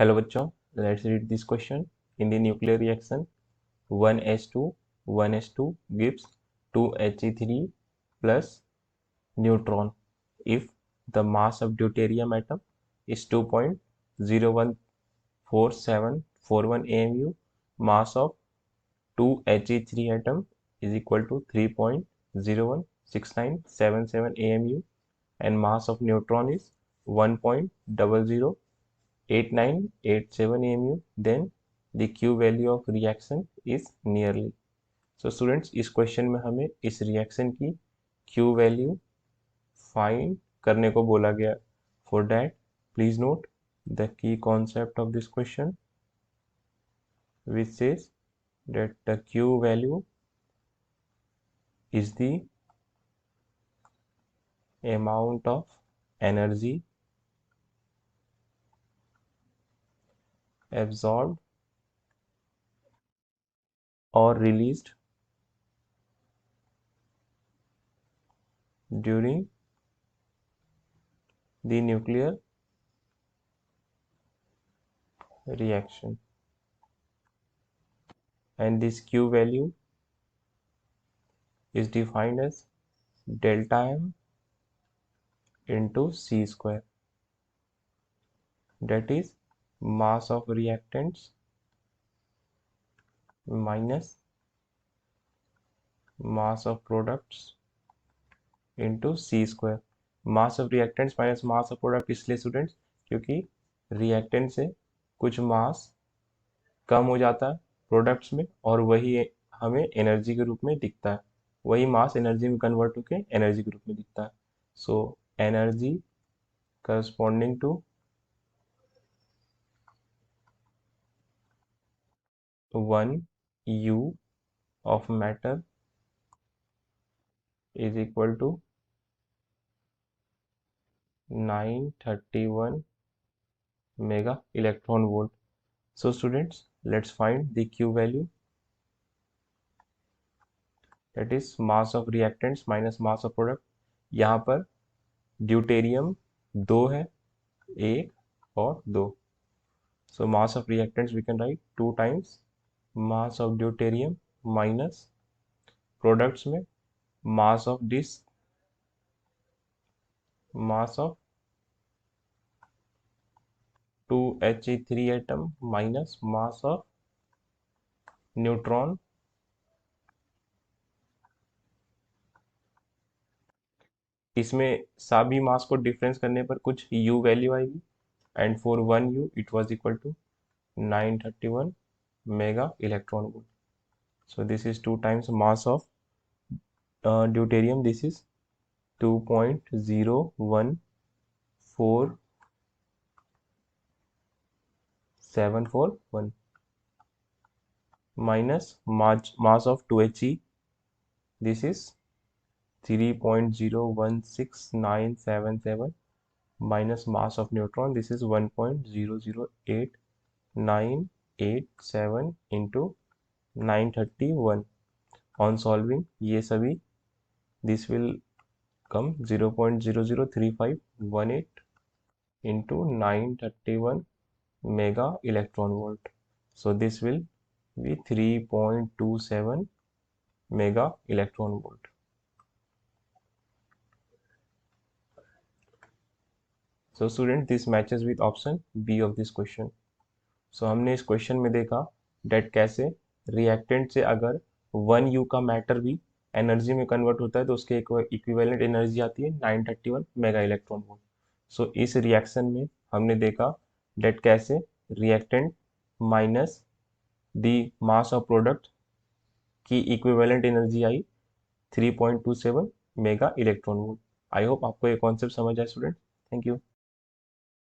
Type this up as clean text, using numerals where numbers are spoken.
Hello बच्चों, let's read this question. In the nuclear reaction, 1s2 1s2 gives 2He3 plus neutron. If the mass of deuterium atom is 2.014741 amu, mass of 2He3 atom is equal to 3.016977 amu, and mass of neutron is 1.008987 amu, then the Q value of reaction is nearly. So students, इस question में हमें इस reaction की Q value find करने को बोला गया. For that please note the key concept of this question which says that the Q value is the amount of energy absorbed or released during the nuclear reaction, and this Q value is defined as delta M into C square, that is mass of reactants minus mass of products into C square. Mass of reactants minus mass of product इसलिए students क्योंकि reactant से कुछ मास कम हो जाता है products में और वही हमें एनर्जी के रूप में दिखता है, वही मास एनर्जी में कन्वर्ट होकर एनर्जी के रूप में दिखता है. So energy corresponding to 1 U of matter is equal to 931 mega electron volt. So students, let's find the Q value, that is mass of reactants minus mass of product. यहाँ पर deuterium 2 है, 1 और 2. So mass of reactants we can write 2 times mass of deuterium minus products में mass of this mass of 2He3 atom minus mass of neutron इसमें सभी मास को difference करने पर कुछ U वैल्यू आएगी, and for 1 U it was equal to 931 mega electron volt. So this is 2 times mass of deuterium. This is 2.0144741 minus mass of 2He. This is 3.01697 minus mass of neutron. This is 1.008987 into 931. On solving ये सभी this will come 0.003518 into 931 mega electron volt. So this will be 3.27 mega electron volt. So student, this matches with option B of this question. So हमने इस question में देखा that कैसे reactant से अगर 1 U का मैटर भी एनर्जी में कन्वर्ट होता है तो उसके इक्विवेलेंट एनर्जी आती है 931 मेगा इलेक्ट्रॉन वोल्ट. सो इस रिएक्शन में हमने देखा डेट कैसे reactant minus the mass of product की इक्विवेलेंट एनर्जी आई 3.27 mega electron volt. I hope आपको ये कॉन्सेप्ट समझ आए स्टूडेंट. Thank you.